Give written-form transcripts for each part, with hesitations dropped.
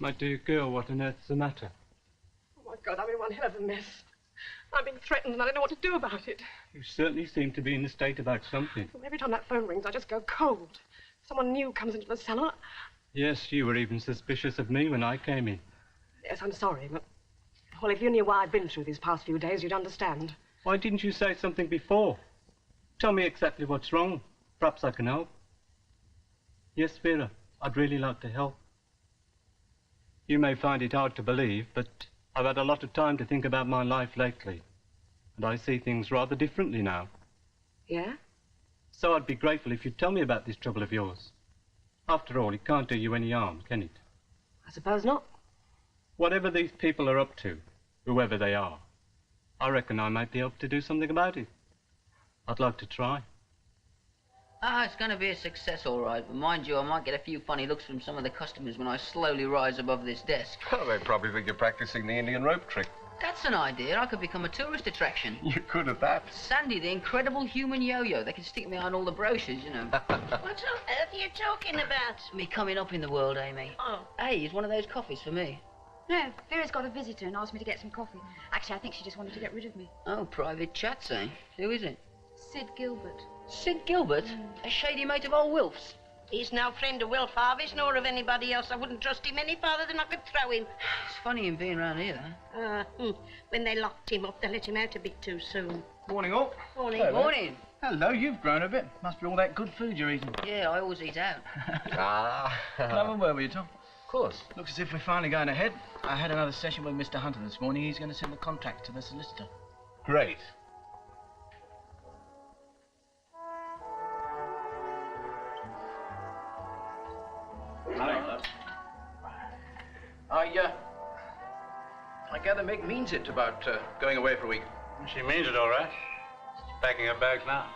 My dear girl, what on earth's the matter? Oh, my God, I'm in one hell of a mess. I'm being threatened and I don't know what to do about it. You certainly seem to be in a state about something. Well, every time that phone rings, I just go cold. Someone new comes into the cellar. Yes, you were even suspicious of me when I came in. Yes, I'm sorry, but... Well, if you knew what I've been through these past few days, you'd understand. Why didn't you say something before? Tell me exactly what's wrong. Perhaps I can help. Yes, Vera, I'd really like to help. You may find it hard to believe, but I've had a lot of time to think about my life lately. And I see things rather differently now. Yeah? So I'd be grateful if you'd tell me about this trouble of yours. After all, it can't do you any harm, can it? I suppose not. Whatever these people are up to, whoever they are, I reckon I might be able to do something about it. I'd like to try. Ah, it's going to be a success, all right. But mind you, I might get a few funny looks from some of the customers when I slowly rise above this desk. Oh, they probably think you're practicing the Indian rope trick. That's an idea. I could become a tourist attraction. You're good at that. Sandy, the incredible human yo-yo. They can stick me on all the brochures, you know. What on earth are you talking about? Me coming up in the world, Amy. Oh. Hey, is one of those coffees for me? No, Vera's got a visitor and asked me to get some coffee. Actually, I think she just wanted to get rid of me. Oh, private chats, eh? Who is it? Sid Gilbert. Sid Gilbert? A shady mate of old Wilf's? He's no friend of Will Harvey's nor of anybody else. I wouldn't trust him any farther than I could throw him. It's funny him being around here, though. When they locked him up, they let him out a bit too soon. Morning, all. Morning. Hello. Morning. Hello, you've grown a bit. Must be all that good food you're eating. Yeah, I always eat out. Can I have a word with you, Tom? Of course. Looks as if we're finally going ahead. I had another session with Mr. Hunter this morning. He's going to send the contract to the solicitor. Great. I gather Meg means it about going away for a week. She means it all right. She's packing her bags now.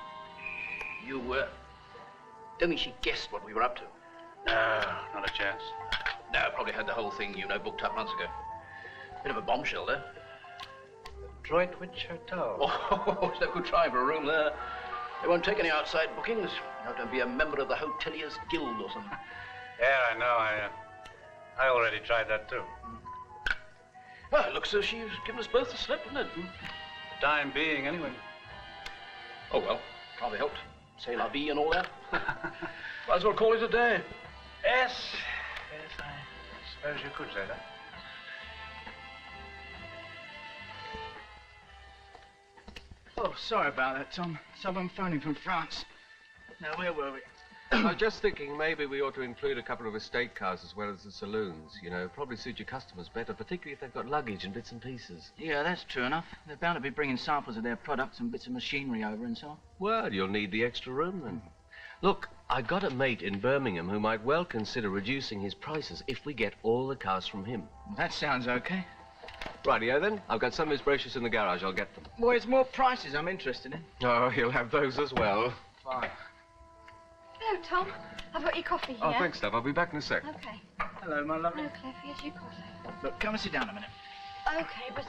You, don't think she guessed what we were up to? No, not a chance. No, probably had the whole thing, you know, booked up months ago. Bit of a bombshell there. Droitwich Hotel. Oh, it's no good trying for a room there. They won't take any outside bookings. You have to be a member of the Hoteliers Guild or something. Yeah, I know. I already tried that too. Well, it looks as though she's given us both the slip, doesn't it? Time being, anyway. Oh, well, can't be helped. C'est la vie and all that. Might as well call it a day. Yes, I suppose you could say that. Oh, sorry about that, Tom. Someone phoning from France. Now, where were we? I was just thinking maybe we ought to include a couple of estate cars as well as the saloons. You know, probably suit your customers better, particularly if they've got luggage and bits and pieces. Yeah, that's true enough. They're bound to be bringing samples of their products and bits of machinery over and so on. Well, you'll need the extra room then. Look, I got a mate in Birmingham who might well consider reducing his prices if we get all the cars from him. Well, that sounds okay. Rightio then. I've got some of his brochures in the garage. I'll get them. Well, it's more prices I'm interested in. Oh, he'll have those as well. Fine. Hello, Tom. I've got your coffee here. Oh, thanks, love. I'll be back in a sec. Okay. Hello, my lovely. Hello, Cliff. Here's your coffee. Look, come and sit down a minute. Okay, but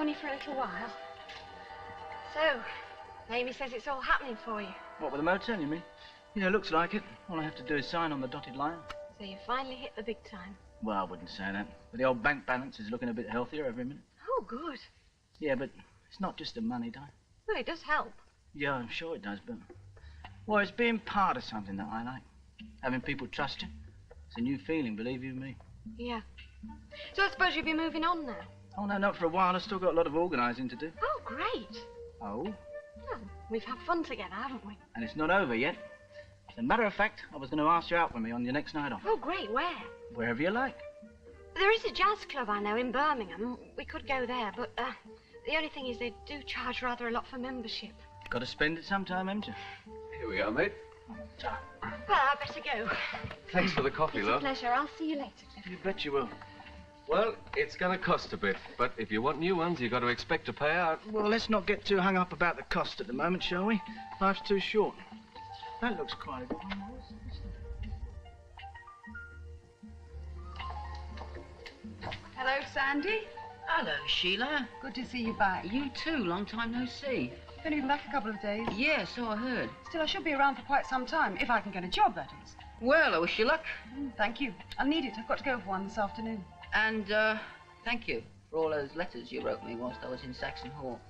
only for a little while. So, Amy says it's all happening for you. What, with the motel, you mean? Yeah, looks like it. All I have to do is sign on the dotted line. So you finally hit the big time. Well, I wouldn't say that. But the old bank balance is looking a bit healthier every minute. Oh, good. Yeah, but it's not just the money, Di. Well, it does help. Yeah, I'm sure it does, but... Well, it's being part of something that I like. Having people trust you. It's a new feeling, believe you me. Yeah. So I suppose you'll be moving on now? Oh, no, not for a while. I've still got a lot of organising to do. Oh, great. Oh? Well, we've had fun together, haven't we? And it's not over yet. As a matter of fact, I was going to ask you out with me on your next night off. Oh, great. Where? Wherever you like. There is a jazz club I know in Birmingham. We could go there, but the only thing is they do charge rather a lot for membership. Got to spend it sometime, haven't you? Here we are, mate. Ta. Well, I better go. Thanks for the coffee, It's love. a pleasure. I'll see you later, Cliff. You bet you will. Well, it's going to cost a bit, but if you want new ones, you've got to expect to pay out. Well, let's not get too hung up about the cost at the moment, shall we? Life's too short. That looks quite a good one. Hello, Sandy. Hello, Sheila. Good to see you back. You too. Long time no see. Been even back a couple of days. Yeah, so I heard. Still, I should be around for quite some time, if I can get a job, that is. Well, I wish you luck. Thank you. I'll need it. I've got to go for one this afternoon. And, thank you for all those letters you wrote me whilst I was in Saxon Hall.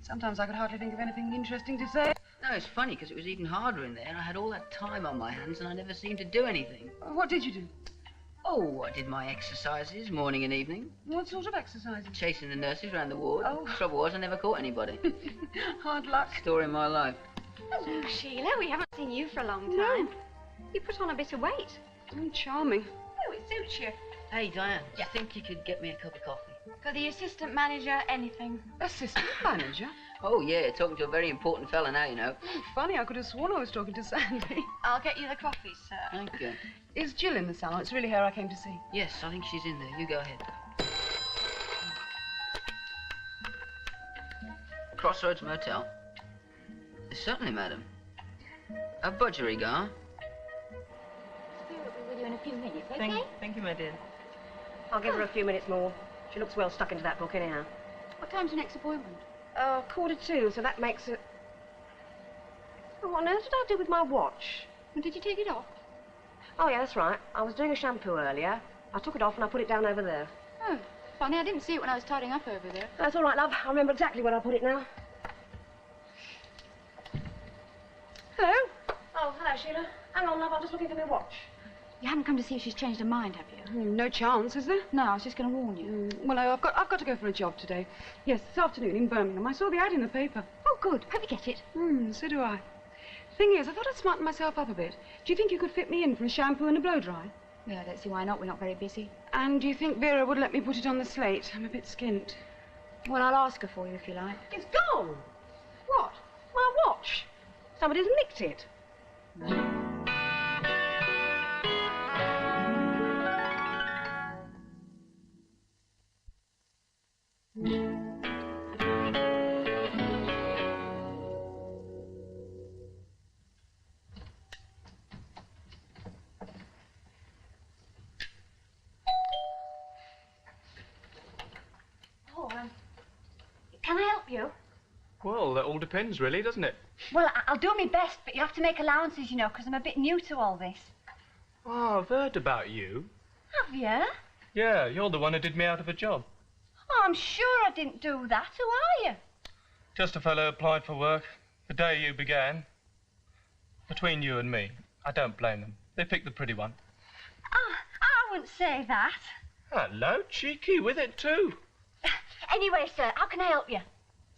Sometimes I could hardly think of anything interesting to say. No, it's funny, because it was even harder in there. I had all that time on my hands, and I never seemed to do anything. What did you do? Oh, I did my exercises, morning and evening. What sort of exercises? Chasing the nurses around the ward. Oh. Trouble was, I never caught anybody. Hard luck. Story of my life. Hello, Sheila. We haven't seen you for a long time. You put on a bit of weight. Charming. Oh, it suits you. Hey, Diane, do you think you could get me a cup of coffee? For the assistant manager, anything. Assistant manager? Oh, yeah, talking to a very important fella now, you know. Funny, I could have sworn I was talking to Sandy. I'll get you the coffee, sir. Thank you. Is Jill in the salon? It's really her I came to see. Yes, I think she's in there. You go ahead. Crossroads Motel. Certainly, madam. A budgerigar. Spirit will be with you in a few minutes, okay? Thank you, my dear. I'll give her a few minutes more. She looks well stuck into that book anyhow. What time's the next appointment? 1:45, so that makes it... Oh, what on earth did I do with my watch? Well, did you take it off? Oh, yeah, that's right. I was doing a shampoo earlier. I took it off and I put it down over there. Oh, funny. I didn't see it when I was tidying up over there. That's all right, love. I remember exactly where I put it now. Hello? Oh, hello, Sheila. Hang on, love. I'm just looking for my watch. You haven't come to see if she's changed her mind, have you? No chance, is there? No, I was just going to warn you. Well, I've got to go for a job today. Yes, this afternoon in Birmingham. I saw the ad in the paper. Oh, good. Hope you get it. So do I. Thing is, I thought I'd smarten myself up a bit. Do you think you could fit me in for a shampoo and a blow-dry? Yeah, I don't see why not. We're not very busy. And do you think Vera would let me put it on the slate? I'm a bit skint. Well, I'll ask her for you if you like. It's gone. What? My watch. Somebody's nicked it. Can I help you? Well, that all depends, really, doesn't it? Well, I'll do my best, but you have to make allowances, you know, because I'm a bit new to all this. Oh, I've heard about you. Have you? Yeah, you're the one who did me out of a job. Oh, I'm sure I didn't do that. Who are you? Just a fellow applied for work the day you began. Between you and me, I don't blame them. They picked the pretty one. I wouldn't say that. Hello, cheeky with it too. Anyway, sir, how can I help you?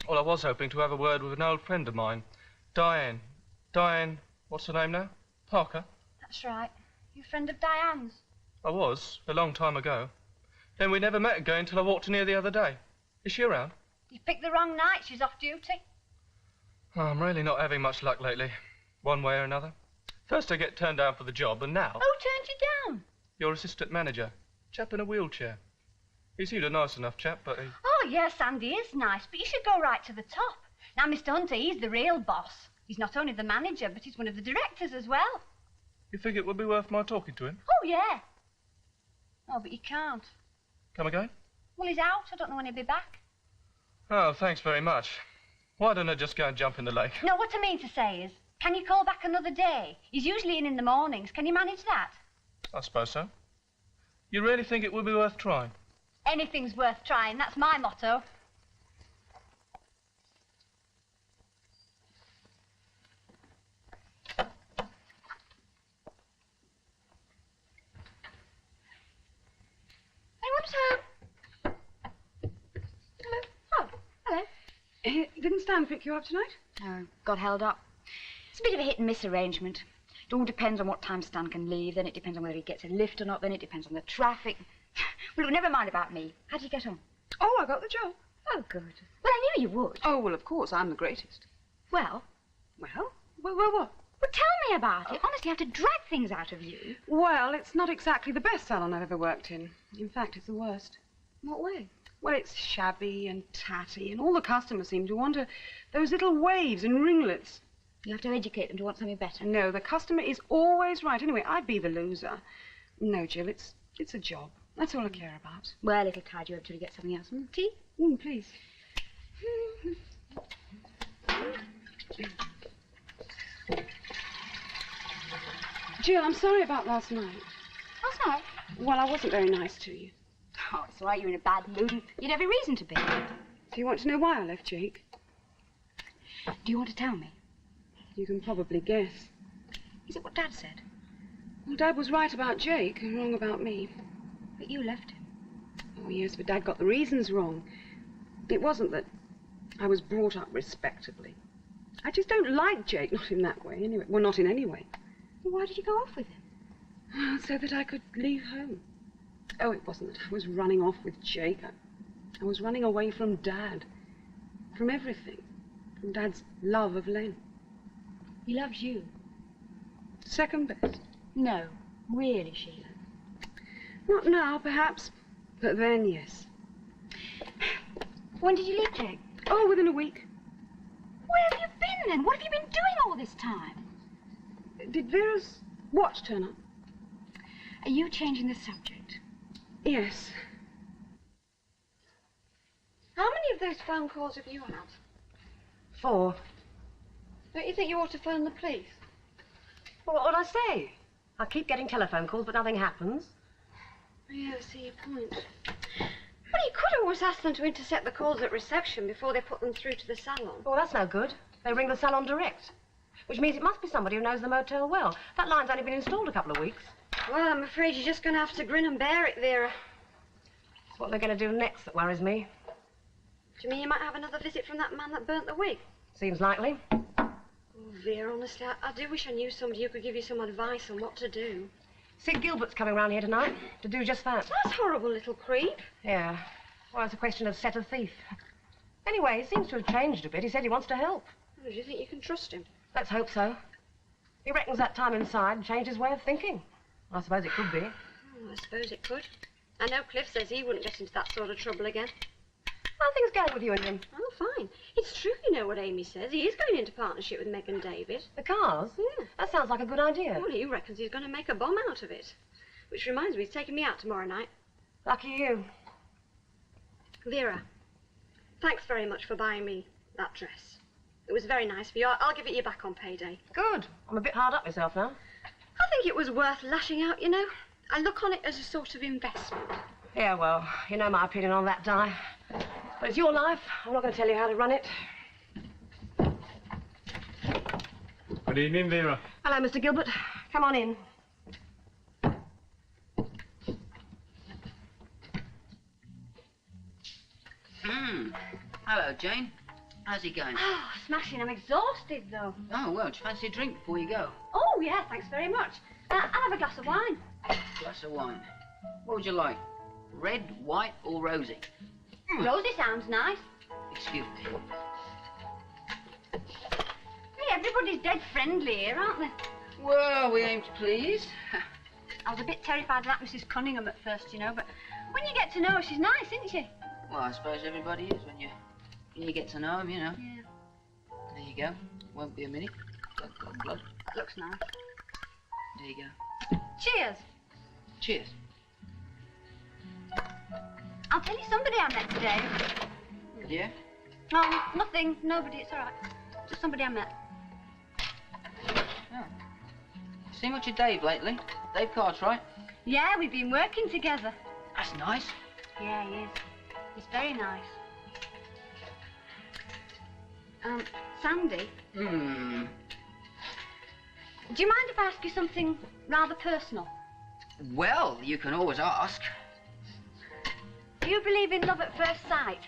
Well, I was hoping to have a word with an old friend of mine, Diane. Diane, what's her name now? Parker? That's right. You a friend of Diane's? I was, a long time ago. Then we never met again until I walked in here the other day. Is she around? You picked the wrong night. She's off duty. Oh, I'm really not having much luck lately, one way or another. First I get turned down for the job, and now... Who turned you down? Your assistant manager, chap in a wheelchair. He seemed a nice enough chap, but he... Oh, yes, Andy is nice, but you should go right to the top. Now, Mr. Hunter, he's the real boss. He's not only the manager, but he's one of the directors as well. You think it would be worth my talking to him? Oh, yeah. Oh, but you can't. Come again? Well, he's out. I don't know when he'll be back. Oh, thanks very much. Why don't I just go and jump in the lake? No, what I mean to say is, can you call back another day? He's usually in the mornings. Can you manage that? I suppose so. You really think it would be worth trying? Anything's worth trying. That's my motto. Anyone's home? Hello. Oh, hello. Didn't Stan pick you up tonight? No, got held up. It's a bit of a hit-and-miss arrangement. It all depends on what time Stan can leave, then it depends on whether he gets a lift or not, then it depends on the traffic. Well, never mind about me. How did you get on? Oh, I got the job. Oh, good. Well, I knew you would. Oh, well, of course, I'm the greatest. Well? Well, what? Well, tell me about it. Honestly, I have to drag things out of you. Well, it's not exactly the best salon I've ever worked in. In fact, it's the worst. What way? Well, it's shabby and tatty, and all the customers seem to want those little waves and ringlets. You have to educate them to want something better. No, the customer is always right. Anyway, I'd be the loser. No, Jill, it's a job. That's all I care about. Well, it'll tide you up till you get something else. Tea? Please. Jill, I'm sorry about last night. Last night? Well, I wasn't very nice to you. Oh, it's all right, you're in a bad mood and you'd have every reason to be. Do you want to know why I left Jake? Do you want to tell me? You can probably guess. Is it what Dad said? Well, Dad was right about Jake and wrong about me. But you left him. Oh, yes, but Dad got the reasons wrong. It wasn't that I was brought up respectably. I just don't like Jake, not in that way, anyway. Well, not in any way. Well, why did you go off with him? Well, so that I could leave home. Oh, it wasn't that I was running off with Jake. I was running away from Dad. From everything. From Dad's love of Len. He loves you. Second best. No, really, Sheila. Not now, perhaps. But then, yes. When did you leave Jake? Oh, within a week. Where have you been then? What have you been doing all this time? Did Vera's watch turn up? Are you changing the subject? Yes. How many of those phone calls have you had? 4. Don't you think you ought to phone the police? Well, what would I say? I keep getting telephone calls, but nothing happens. Yeah, I see your point. Well, you could always ask them to intercept the calls at reception before they put them through to the salon. Well, that's no good. They ring the salon direct, which means it must be somebody who knows the motel well. That line's only been installed a couple of weeks. Well, I'm afraid you're just going to have to grin and bear it, Vera. It's what they're going to do next that worries me. Do you mean you might have another visit from that man that burnt the wig? Seems likely. Oh, Vera, honestly, I do wish I knew somebody who could give you some advice on what to do. Sid Gilbert's coming round here tonight to do just that. That's horrible little creep. Yeah. Well, it's a question of set a thief. Anyway, he seems to have changed a bit. He said he wants to help. Oh, do you think you can trust him? Let's hope so. He reckons that time inside changed his way of thinking. I suppose it could be. Oh, I suppose it could. I know Cliff says he wouldn't get into that sort of trouble again. How are things going with you and him? Oh, fine. It's true, you know what Amy says. He is going into partnership with Meg and David. The cars? Yeah. That sounds like a good idea. Well, he reckons he's going to make a bomb out of it. Which reminds me, he's taking me out tomorrow night. Lucky you. Vera, thanks very much for buying me that dress. It was very nice of you. I'll give it you back on payday. Good. I'm a bit hard up myself now. I think it was worth lashing out, you know. I look on it as a sort of investment. Yeah, well, you know my opinion on that, Di. But it's your life. I'm not going to tell you how to run it. Good evening, Vera. Hello, Mr. Gilbert. Come on in. Hello, Jane. How's it going? Oh, smashing. I'm exhausted, though. Oh, well, do you fancy a drink before you go? Oh, yeah, thanks very much. I'll have a glass of wine. Glass of wine. What would you like? Red, white, or rosy? Rosie sounds nice. Excuse me. Hey, everybody's dead friendly here, aren't they? Well, we aim to please. I was a bit terrified of that Mrs. Cunningham at first, you know, but when you get to know her, she's nice, isn't she? Well, I suppose everybody is when you get to know them, you know. Yeah. There you go. Won't be a minute. Got blood. That looks nice. There you go. Cheers. Cheers. I'll tell you somebody I met today. Yeah? Oh, nothing. Nobody. It's all right. Just somebody I met. Oh. Seen much of Dave lately? Dave Cartwright? Yeah, we've been working together. That's nice. Yeah, he is. He's very nice. Sandy? Hmm. Do you mind if I ask you something rather personal? Well, you can always ask. Do you believe in love at first sight?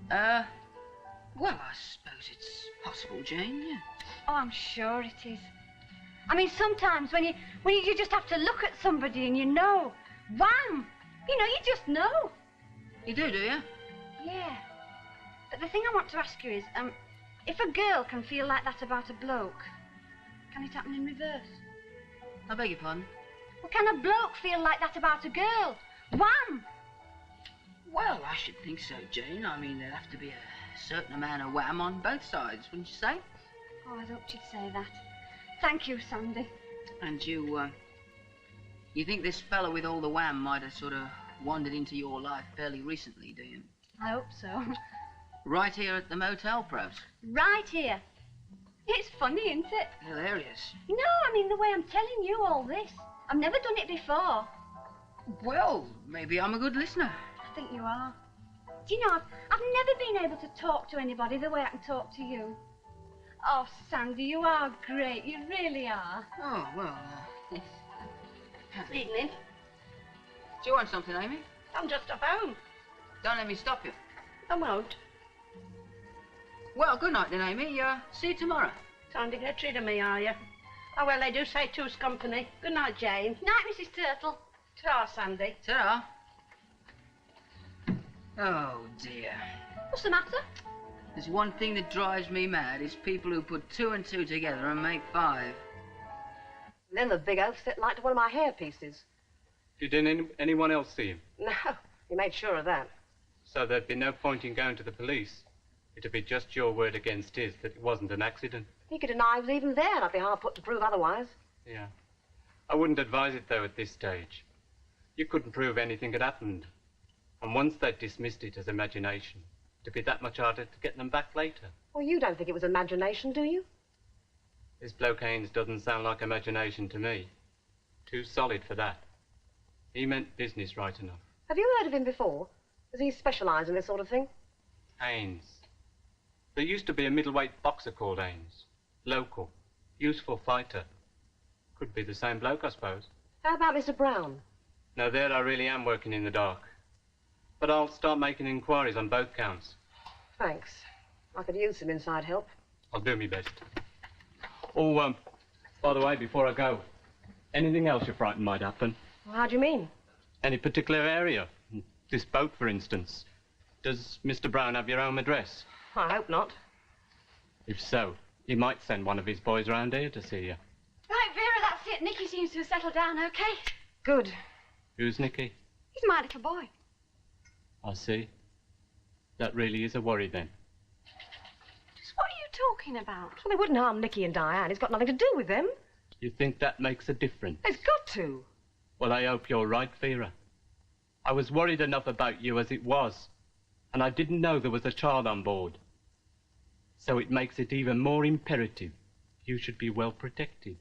Well, I suppose it's possible, Jane, yeah. Oh, I'm sure it is. I mean, sometimes when you just have to look at somebody and you know, wham! You know, you just know. You do you? Yeah. But the thing I want to ask you is, if a girl can feel like that about a bloke, can it happen in reverse? I beg your pardon? Well, can a bloke feel like that about a girl? Wham! Well, I should think so, Jane. I mean, there'd have to be a certain amount of wham on both sides, wouldn't you say? Oh, I'd hoped you'd say that. Thank you, Sandy. And you think this fella with all the wham might have sort of wandered into your life fairly recently, do you? I hope so. Right here at the motel, perhaps? Right here. It's funny, isn't it? Hilarious. No, I mean the way I'm telling you all this. I've never done it before. Well, maybe I'm a good listener. I think you are. Do you know, I've never been able to talk to anybody the way I can talk to you. Oh, Sandy, you are great. You really are. Oh, well, Evening. Do you want something, Amy? I'm just off home. Don't let me stop you. I won't. Well, good night then, Amy. See you tomorrow. Trying to get rid of me, are you? Oh, well, they do say two's company. Good night, Jane. Night, Mrs. Turtle. Ta-ra, Sandy. Ta-ra. Oh, dear. What's the matter? There's one thing that drives me mad is people who put 2 and 2 together and make 5. And then the big oaf set light to one of my hair pieces. Did anyone else see him? No, he made sure of that. So there'd be no point in going to the police. It'd be just your word against his that it wasn't an accident. He could deny he was even there, and I'd be hard put to prove otherwise. Yeah. I wouldn't advise it, though, at this stage. You couldn't prove anything had happened. And once they'd dismissed it as imagination, it'd be that much harder to get them back later. Well, you don't think it was imagination, do you? This bloke Haynes doesn't sound like imagination to me. Too solid for that. He meant business right enough. Have you heard of him before? Does he specialise in this sort of thing? Haynes. There used to be a middleweight boxer called Haynes. Local. Useful fighter. Could be the same bloke, I suppose. How about Mr. Brown? No, there I really am working in the dark. But I'll start making inquiries on both counts. Thanks. I could use some inside help. I'll do my best. Oh, by the way, before I go, anything else you're frightened might happen? Well, how do you mean? Any particular area? This boat, for instance. Does Mr. Brown have your home address? I hope not. If so, he might send one of his boys round here to see you. Right, Vera, that's it. Nicky seems to have settled down okay. Good. Who's Nicky? He's my little boy. I see. That really is a worry, then. Just what are you talking about? Well, they wouldn't harm Nicky and Diane. It's got nothing to do with them. You think that makes a difference? It's got to. Well, I hope you're right, Vera. I was worried enough about you as it was, and I didn't know there was a child on board. So it makes it even more imperative you should be well protected.